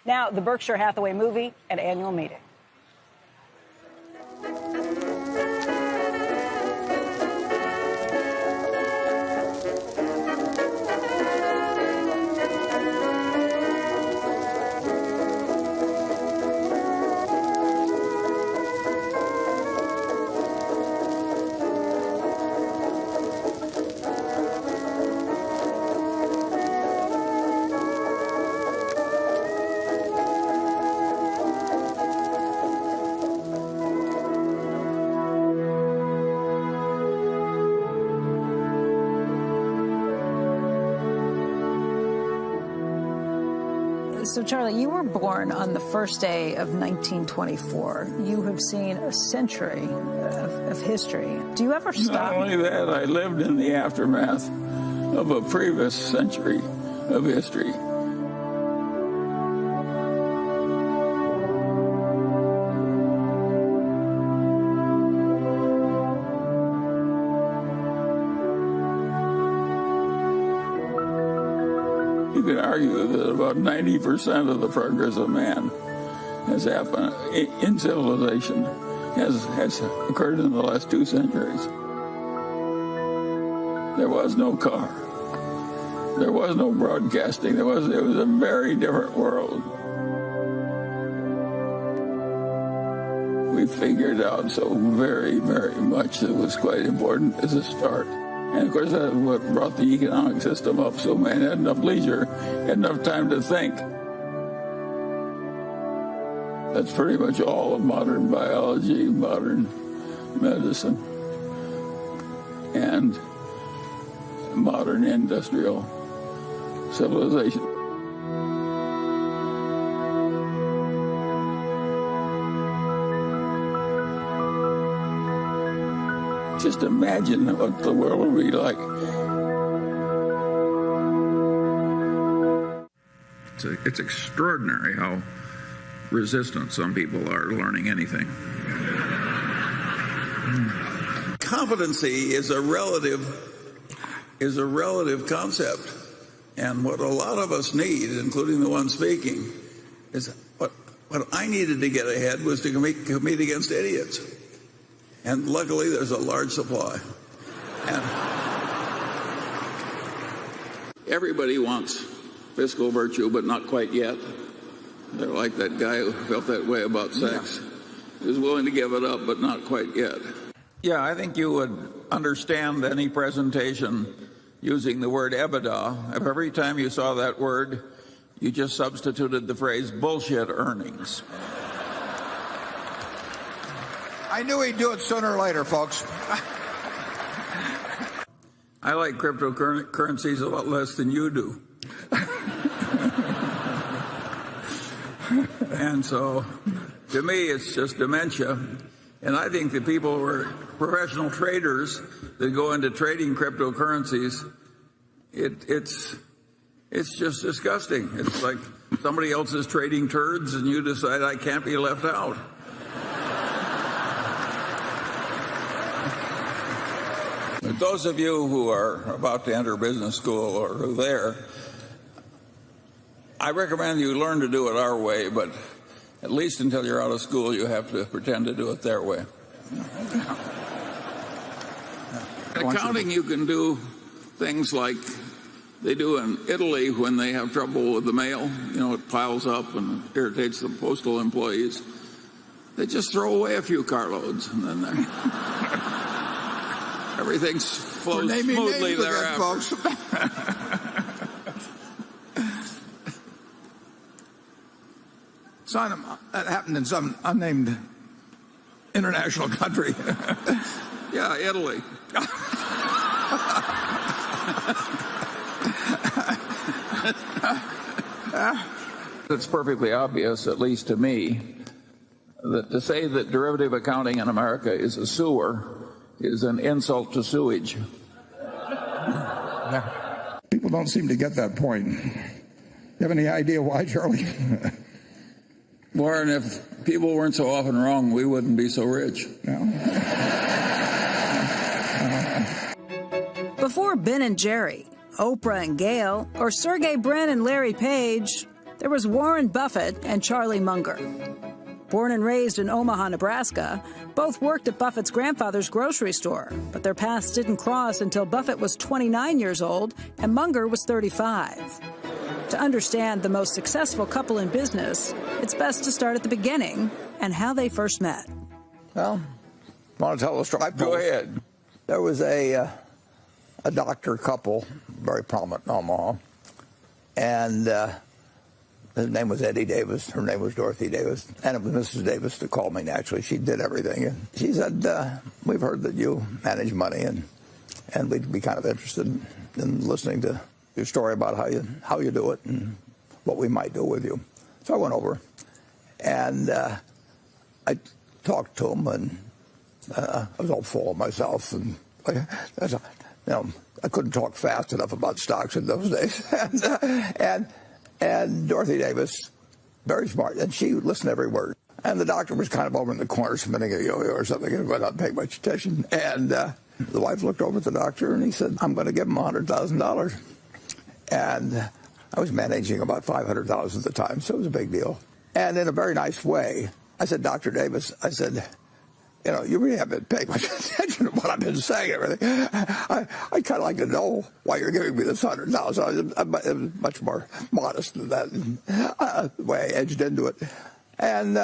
Now, the Berkshire Hathaway movie and annual meeting. So, Charlie, you were born on the first day of 1924. You have seen a century of history. Do you ever stop? Not only that, I lived in the aftermath of a previous century of history. You could argue that about 90% of the progress of man has happened in civilization has occurred in the last 2 centuries. There was no car. There was no broadcasting. It was a very different world. We figured out so very, very much that was quite important as a start. And, of course, that's what brought the economic system up, so man had enough leisure, had enough time to think. That's pretty much all of modern biology, modern medicine, and modern industrial civilization. Just imagine what the world would be like. It's extraordinary how resistant some people are to learning anything. Competency is a relative concept, and what a lot of us need, including the one speaking, is what I needed to get ahead was to compete against idiots. And luckily, there's a large supply. And everybody wants fiscal virtue, but not quite yet. They're like that guy who felt that way about sex. Yeah. He was willing to give it up, but not quite yet. Yeah, I think you would understand any presentation using the word EBITDA. If every time you saw that word, you just substituted the phrase bullshit earnings. I knew he'd do it sooner or later, folks. I like cryptocurrencies a lot less than you do. And so, to me, it's just dementia. And I think that people who are professional traders that go into trading cryptocurrencies, it's just disgusting. It's like somebody else is trading turds and you decide I can't be left out. But those of you who are about to enter business school or who are there, I recommend you learn to do it our way, but at least until you're out of school, you have to pretend to do it their way. In accounting, you can do things like they do in Italy when they have trouble with the mail. You know, it piles up and irritates the postal employees. They just throw away a few carloads, and then everything flows smoothly thereafter. That happened in some unnamed international country. Yeah, Italy. It's perfectly obvious, at least to me, that to say that derivative accounting in America is a sewer is an insult to sewage. People don't seem to get that point. You have any idea why, Charlie? Warren, if people weren't so often wrong, we wouldn't be so rich. No. Before Ben and Jerry, Oprah and Gail, or Sergey Brin and Larry Page, There was Warren Buffett and Charlie Munger. Born and raised in Omaha, Nebraska, both worked at Buffett's grandfather's grocery store, but their paths didn't cross until Buffett was 29 years old and Munger was 35. To understand the most successful couple in business, it's best to start at the beginning and how they first met. Well, want to tell the story? Go ahead. There was a doctor couple, very prominent in Omaha, and his name was Eddie Davis. Her name was Dorothy Davis. And it was Mrs. Davis that called me, naturally. She did everything. And she said, we've heard that you manage money, and we'd be kind of interested in listening to your story about how you do it and what we might do with you. So I went over, and I talked to him, and I was all full of myself. And I couldn't talk fast enough about stocks in those days. And Dorothy Davis, very smart, and she listened to every word. And the doctor was kind of over in the corner spinning a yo-yo or something, and not paying much attention. And the wife looked over at the doctor, and he said, I'm going to give him $100,000. And I was managing about $500,000 at the time, so it was a big deal. And in a very nice way, I said, Dr. Davis, I said, you really haven't paid much attention to what I've been saying and everything. I kind of like to know why you're giving me this $100,000. It was much more modest than that, the way I edged into it. And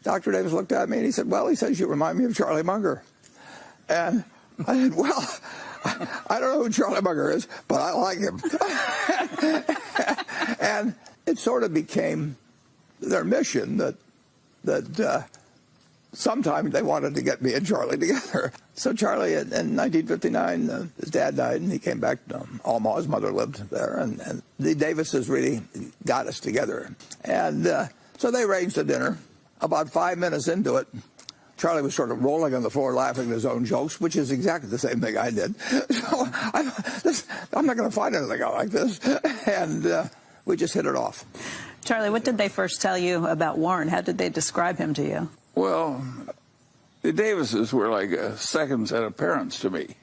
Dr. Davis looked at me and he said, well, he says you remind me of Charlie Munger. And I said, well, I don't know who Charlie Munger is, but I like him. And it sort of became their mission that sometime they wanted to get me and Charlie together. So Charlie, in 1959, his dad died, and he came back to Omaha. His mother lived there, and the Davises really got us together. And so they arranged a dinner. About 5 minutes into it, Charlie was sort of rolling on the floor laughing at his own jokes, which is exactly the same thing I did. So I'm not going to find anything out like this. And we just hit it off. Charlie, what did they first tell you about Warren? How did they describe him to you? Well, the Davises were like a second set of parents to me.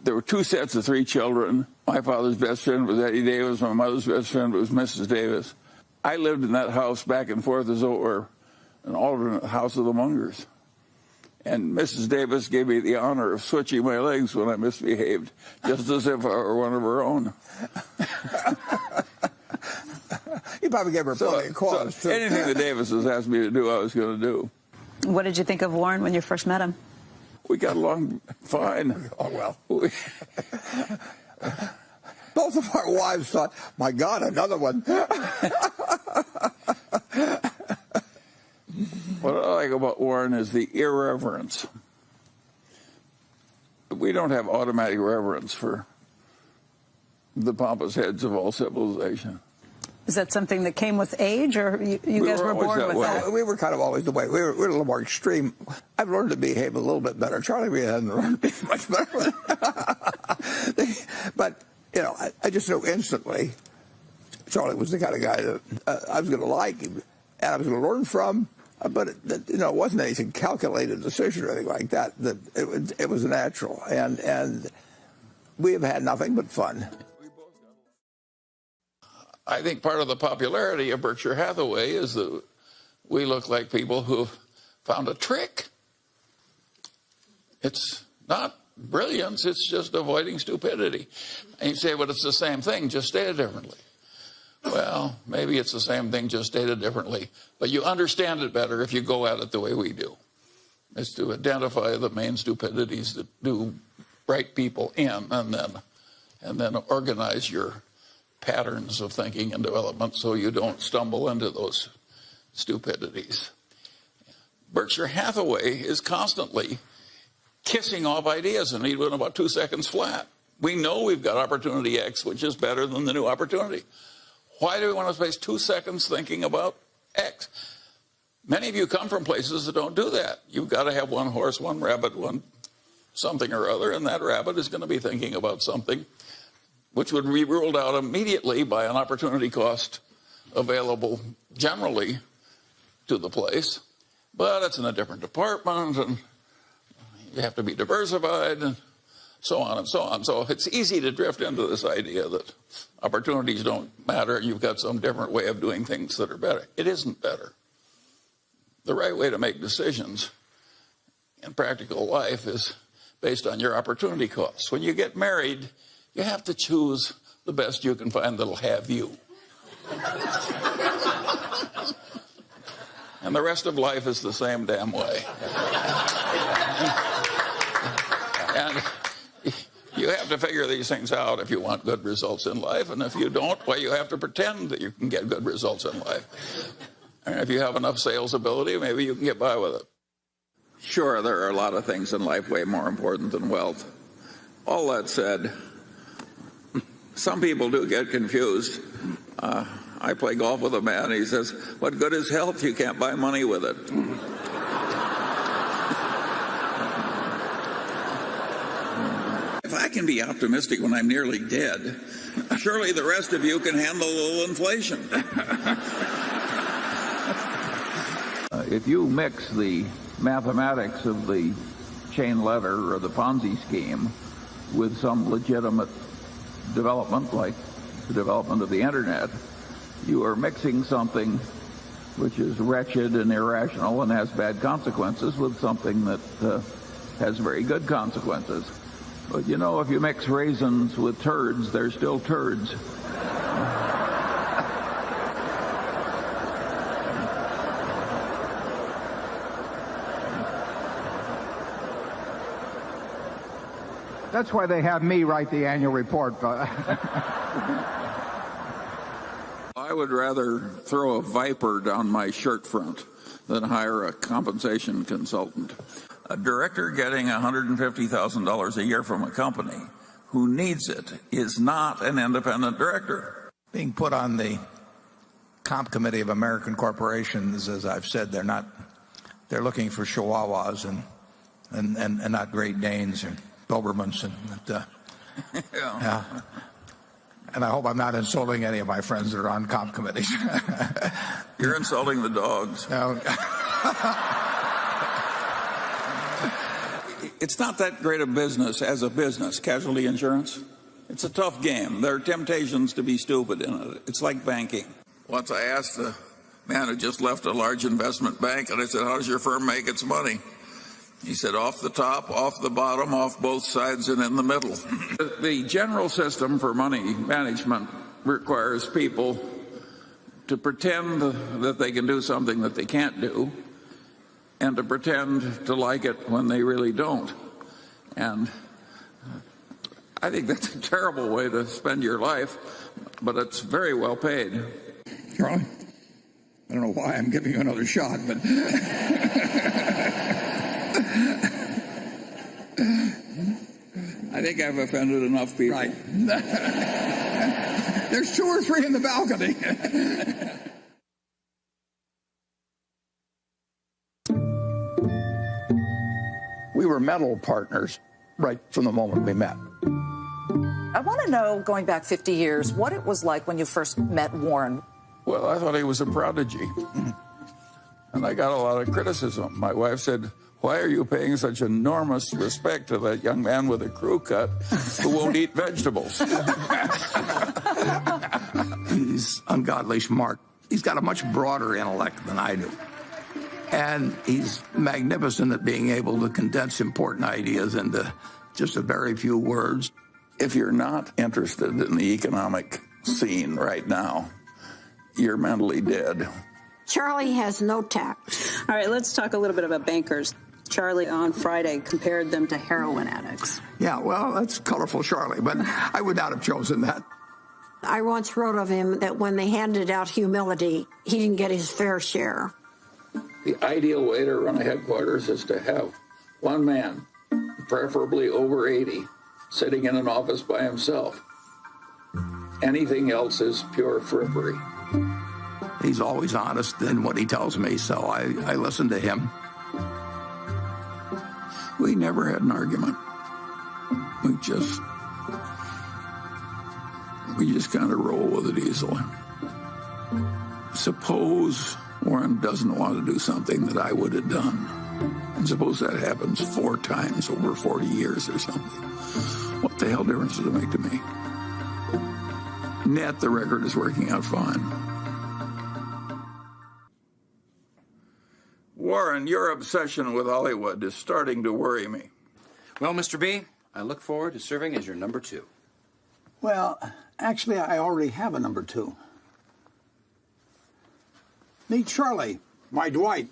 There were two sets of three children. My father's best friend was Eddie Davis. My mother's best friend was Mrs. Davis. I lived in that house back and forth as though it were an alternate house of the Mungers. And Mrs. Davis gave me the honor of switching my legs when I misbehaved, just as if I were one of her own. You probably gave her plenty of cause. So anything the Davises asked me to do, I was going to do. What did you think of Warren when you first met him? We got along fine. Oh, well. Both of our wives thought, my God, another one. What I like about Warren is the irreverence. We don't have automatic reverence for the pompous heads of all civilization. Is that something that came with age, or you guys were born with that? We were kind of always the way. We were a little more extreme. I've learned to behave a little bit better. Charlie really hasn't learned to be much better. But, I just knew instantly Charlie was the kind of guy that I was going to like and I was going to learn from. But, it wasn't anything calculated decision or anything like that. It was natural. And we have had nothing but fun. I think part of the popularity of Berkshire Hathaway is that we look like people who found a trick. It's not brilliance, it's just avoiding stupidity. And you say, well, it's the same thing, just stated differently. Well, maybe it's the same thing, just stated differently, but you understand it better if you go at it the way we do. It's to identify the main stupidities that do bright people in, and then organize your patterns of thinking and development so you don't stumble into those stupidities. Berkshire Hathaway is constantly kissing off ideas, and he went about 2 seconds flat. We know we've got opportunity X, which is better than the new opportunity. Why do we want to space 2 seconds thinking about X? Many of you come from places that don't do that. You've got to have one horse, one rabbit, one something or other, and that rabbit is going to be thinking about something which would be ruled out immediately by an opportunity cost available generally to the place. But it's in a different department, and you have to be diversified. And so on and so on. So it's easy to drift into this idea that opportunities don't matter and you've got some different way of doing things that are better. It isn't better. The right way to make decisions in practical life is based on your opportunity costs. When you get married, you have to choose the best you can find that'll have you. And the rest of life is the same damn way. And you have to figure these things out if you want good results in life. And if you don't, well, you have to pretend that you can get good results in life. And if you have enough sales ability, maybe you can get by with it. Sure, there are a lot of things in life way more important than wealth. All that said, some people do get confused. I play golf with a man, and he says, what good is health? You can't buy money with it. If I can be optimistic when I'm nearly dead, surely the rest of you can handle a little inflation. If you mix the mathematics of the chain letter or the Ponzi scheme with some legitimate development, like the development of the internet, you are mixing something which is wretched and irrational and has bad consequences with something that has very good consequences. But you know, if you mix raisins with turds, they're still turds. That's why they have me write the annual report. I would rather throw a viper down my shirt front than hire a compensation consultant. A director getting $150,000 a year from a company who needs it is not an independent director. Being put on the comp committee of American corporations, as I've said, they're looking for chihuahuas and not Great Danes or Dobermans. Yeah. And I hope I'm not insulting any of my friends that are on comp committees. You're insulting the dogs. It's not that great a business as a business, casualty insurance. It's a tough game. There are temptations to be stupid in it. It's like banking. Once I asked the man who just left a large investment bank, and I said, how does your firm make its money? He said, off the top, off the bottom, off both sides, and in the middle. The general system for money management requires people to pretend that they can do something that they can't do, and to pretend to like it when they really don't. And I think that's a terrible way to spend your life, but it's very well paid. Charlie, I don't know why I'm giving you another shot, but I think I've offended enough people. right. There's 2 or 3 in the balcony. We were mental partners right from the moment we met. I want to know, going back 50 years, what it was like when you first met Warren. Well, I thought he was a prodigy. And I got a lot of criticism. My wife said, why are you paying such enormous respect to that young man with a crew cut who won't eat vegetables? He's ungodly smart. He's got a much broader intellect than I do. And he's magnificent at being able to condense important ideas into just a very few words. If you're not interested in the economic scene right now, you're mentally dead. Charlie has no tact. All right, let's talk a little bit about bankers. Charlie on Friday compared them to heroin addicts. Yeah, well, that's colorful, Charlie, but I would not have chosen that. I once wrote of him that when they handed out humility, he didn't get his fair share. The ideal way to run a headquarters is to have one man, preferably over 80, sitting in an office by himself. Anything else is pure frippery. He's always honest in what he tells me, so I listen to him. We never had an argument. We just kind of roll with it easily. Suppose Warren doesn't want to do something that I would have done. And suppose that happens 4 times over 40 years or something. What the hell difference does it make to me? Net, the record is working out fine. Warren, your obsession with Hollywood is starting to worry me. Well, Mr. B, I look forward to serving as your number 2. Well, actually, I already have a number 2. Meet Charlie, my Dwight.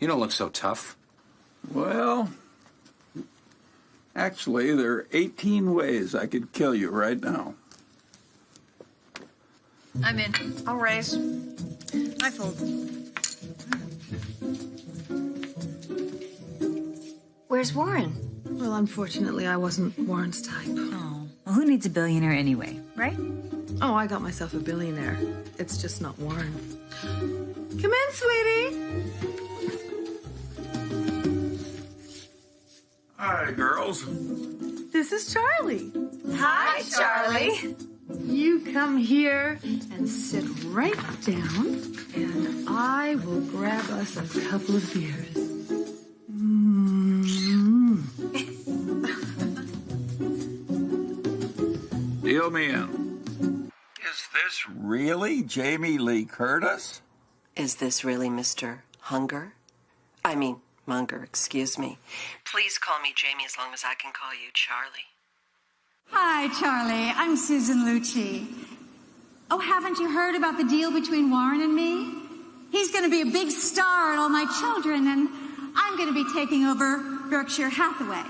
You don't look so tough. Well, actually, there are 18 ways I could kill you right now. I'm in. I'll raise. I fold. Where's Warren? Well, unfortunately, I wasn't Warren's type. Oh, well, who needs a billionaire anyway, right? Oh, I got myself a billionaire. It's just not Warren. Come in, sweetie. Hi, girls. This is Charlie. Hi, Charlie. You come here and sit right down, and I will grab us a couple of beers. Deal me in. Is this really Jamie Lee Curtis? Is this really Mr. Munger, excuse me. Please call me Jamie as long as I can call you Charlie. Hi, Charlie. I'm Susan Lucci. Oh, haven't you heard about the deal between Warren and me? He's going to be a big star at All My Children, and I'm going to be taking over Berkshire Hathaway.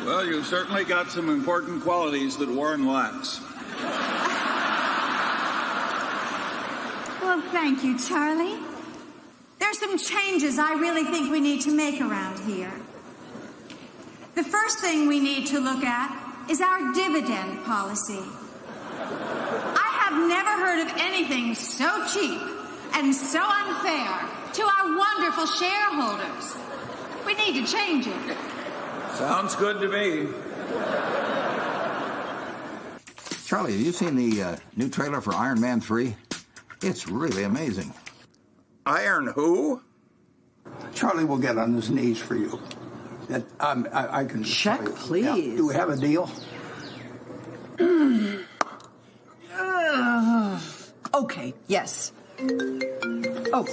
Well, you certainly got some important qualities that Warren lacks. Well, thank you, Charlie. There's some changes I really think we need to make around here. The first thing we need to look at is our dividend policy. I have never heard of anything so cheap and so unfair to our wonderful shareholders. We need to change it. Sounds good to me. Charlie, have you seen the new trailer for Iron Man 3? It's really amazing. Iron who? Charlie will get on his knees for you. I can check, please. Yeah. Do we have a deal? Okay, yes. Oh.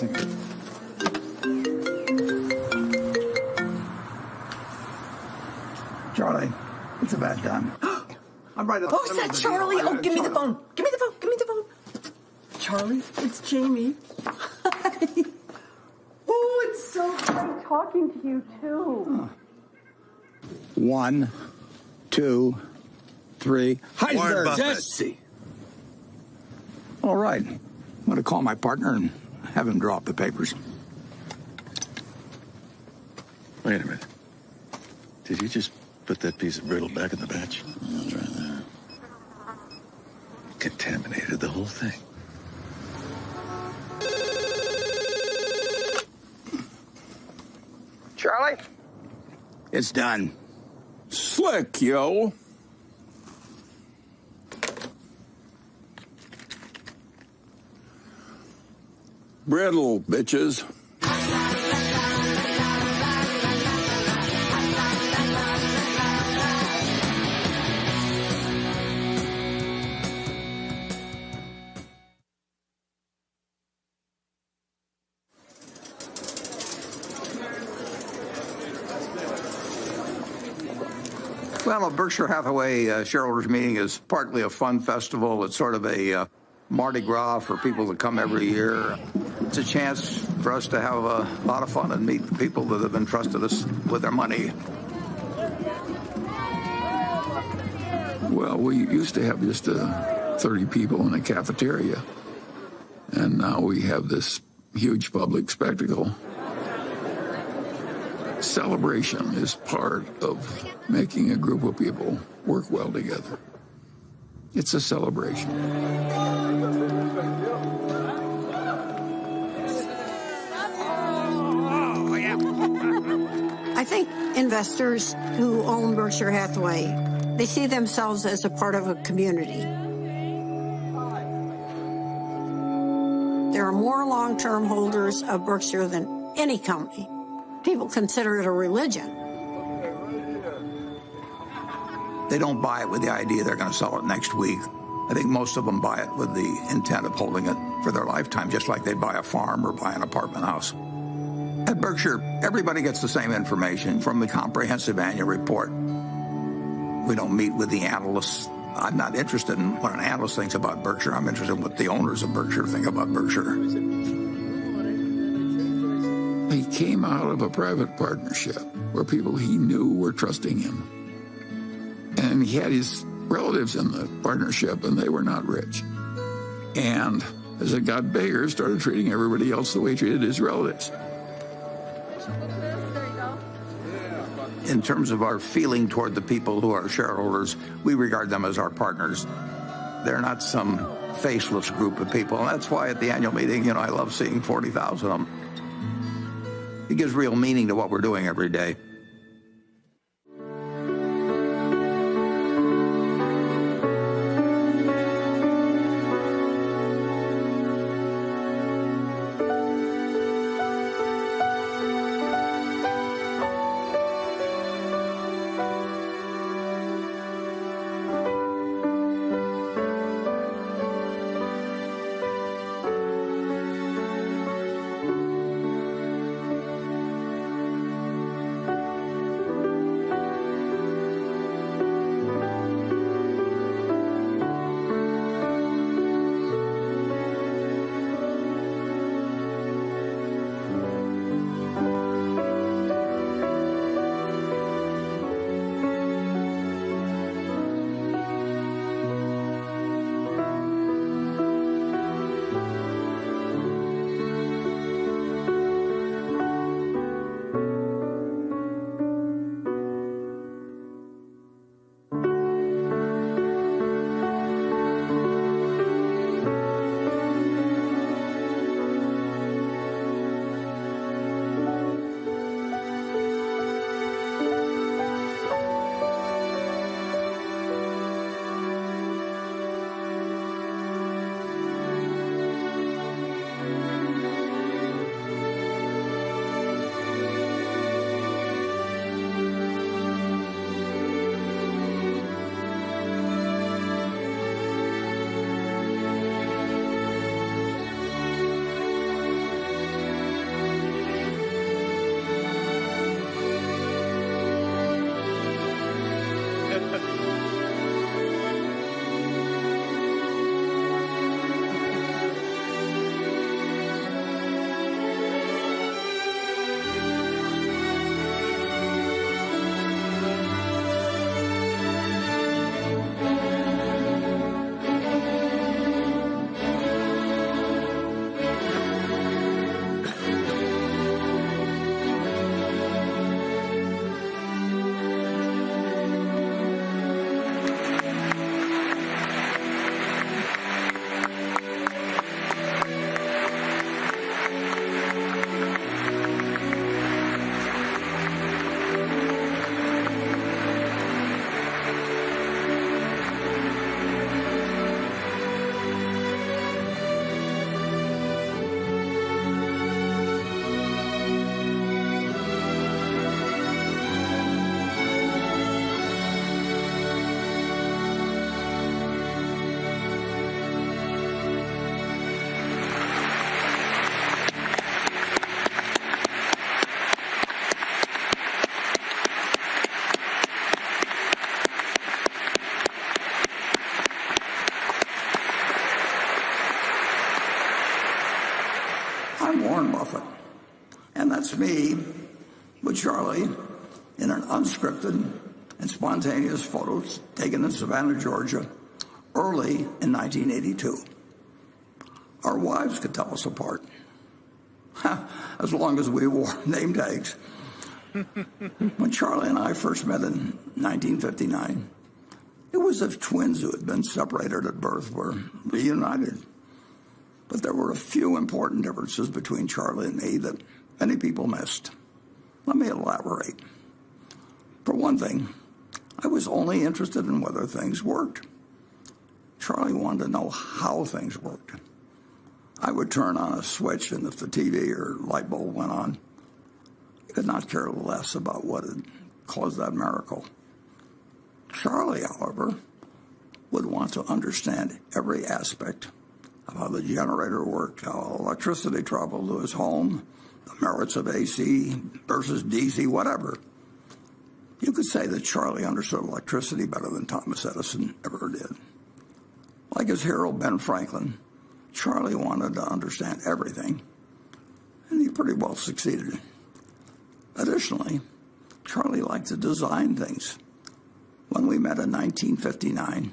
Charlie, it's about time. I'm right up. Oh, is that Charlie? Oh, give me the phone. Give me the phone. Give me the phone. Charlie, it's Jamie. Oh, it's so great talking to you, too. 1, 2, 3. Warren Buffett. Jesse. All right. I'm going to call my partner and have him draw up the papers. Wait a minute. Did you just put that piece of brittle back in the batch? That's right there. Contaminated the whole thing. Charlie? It's done. Slick, yo. Brittle, bitches. Well, a Berkshire Hathaway shareholders meeting is partly a fun festival. It's sort of a Mardi Gras for people that come every year. It's a chance for us to have a lot of fun and meet the people that have entrusted us with their money. Well, we used to have just 30 people in a cafeteria, and now we have this huge public spectacle. Celebration is part of making a group of people work well together. It's a celebration. I think investors who own Berkshire Hathaway, they see themselves as a part of a community. There are more long-term holders of Berkshire than any company. People consider it a religion. They don't buy it with the idea they're going to sell it next week. I think most of them buy it with the intent of holding it for their lifetime, just like they'd buy a farm or buy an apartment house. At Berkshire, everybody gets the same information from the comprehensive annual report. We don't meet with the analysts. I'm not interested in what an analyst thinks about Berkshire. I'm interested in what the owners of Berkshire think about Berkshire. He came out of a private partnership where people he knew were trusting him. And he had his relatives in the partnership, and they were not rich. And as it got bigger, started treating everybody else the way he treated his relatives. In terms of our feeling toward the people who are shareholders, we regard them as our partners. They're not some faceless group of people. And that's why at the annual meeting, I love seeing 40,000 of them. It gives real meaning to what we're doing every day. I'm Warren Buffett, and that's me with Charlie in an unscripted and spontaneous photos taken in Savannah, Georgia, early in 1982. Our wives could tell us apart, as long as we wore name tags. When Charlie and I first met in 1959, it was as if twins who had been separated at birth were reunited. But there were a few important differences between Charlie and me that many people missed. Let me elaborate. For one thing, I was only interested in whether things worked. Charlie wanted to know how things worked. I would turn on a switch, and if the TV or light bulb went on, I could not care less about what had caused that miracle. Charlie, however, would want to understand every aspect of how the generator worked, how electricity traveled to his home, the merits of AC versus DC, whatever. You could say that Charlie understood electricity better than Thomas Edison ever did. Like his hero, Ben Franklin, Charlie wanted to understand everything, and he pretty well succeeded. Additionally, Charlie liked to design things. When we met in 1959,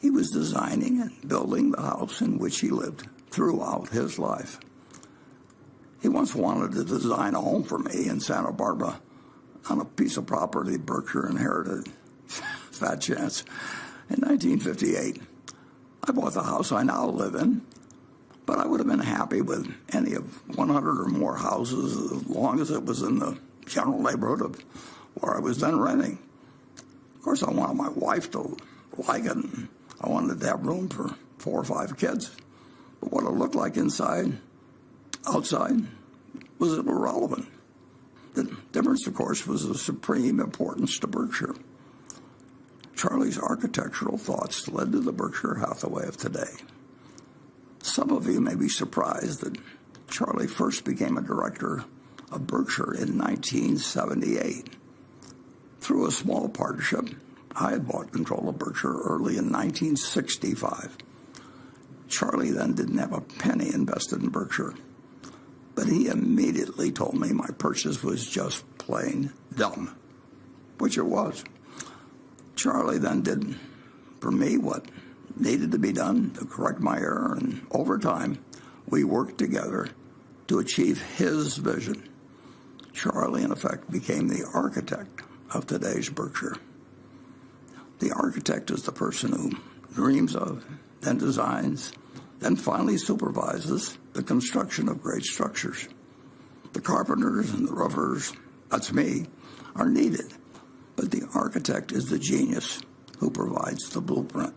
he was designing and building the house in which he lived throughout his life. He once wanted to design a home for me in Santa Barbara on a piece of property Berkshire inherited. Fat chance. In 1958, I bought the house I now live in, but I would have been happy with any of 100 or more houses as long as it was in the general neighborhood of where I was then renting. Of course, I wanted my wife to like it, and I wanted to have room for 4 or 5 kids. But what it looked like inside, outside, was irrelevant. The difference, of course, was of supreme importance to Berkshire. Charlie's architectural thoughts led to the Berkshire Hathaway of today. Some of you may be surprised that Charlie first became a director of Berkshire in 1978. Through a small partnership, I had bought control of Berkshire early in 1965. Charlie then didn't have a penny invested in Berkshire, but he immediately told me my purchase was just plain dumb, which it was. Charlie then did for me what needed to be done to correct my error, and over time, we worked together to achieve his vision. Charlie, in effect, became the architect of today's Berkshire. The architect is the person who dreams of, then designs, then finally supervises the construction of great structures. The carpenters and the roofers, that's me, are needed, but the architect is the genius who provides the blueprint.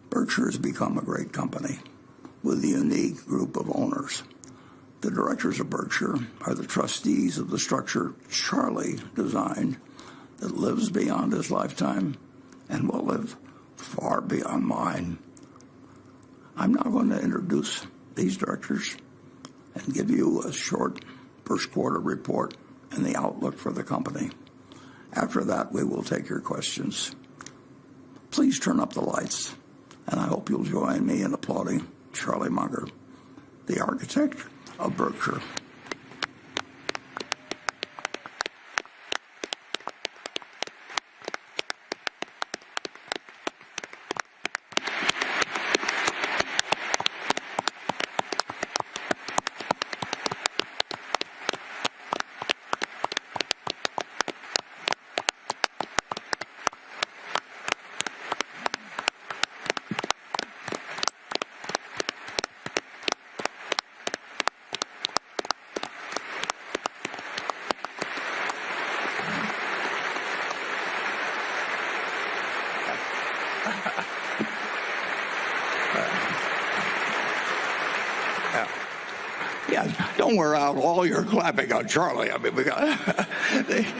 Berkshire has become a great company with a unique group of owners. The directors of Berkshire are the trustees of the structure Charlie designed that lives beyond his lifetime and will live far beyond mine. I'm now going to introduce these directors and give you a short first quarter report and the outlook for the company. After that, we will take your questions. Please turn up the lights, and I hope you'll join me in applauding Charlie Munger, the architect of Berkshire. Yeah, don't wear out all your clapping on Charlie. I mean, we got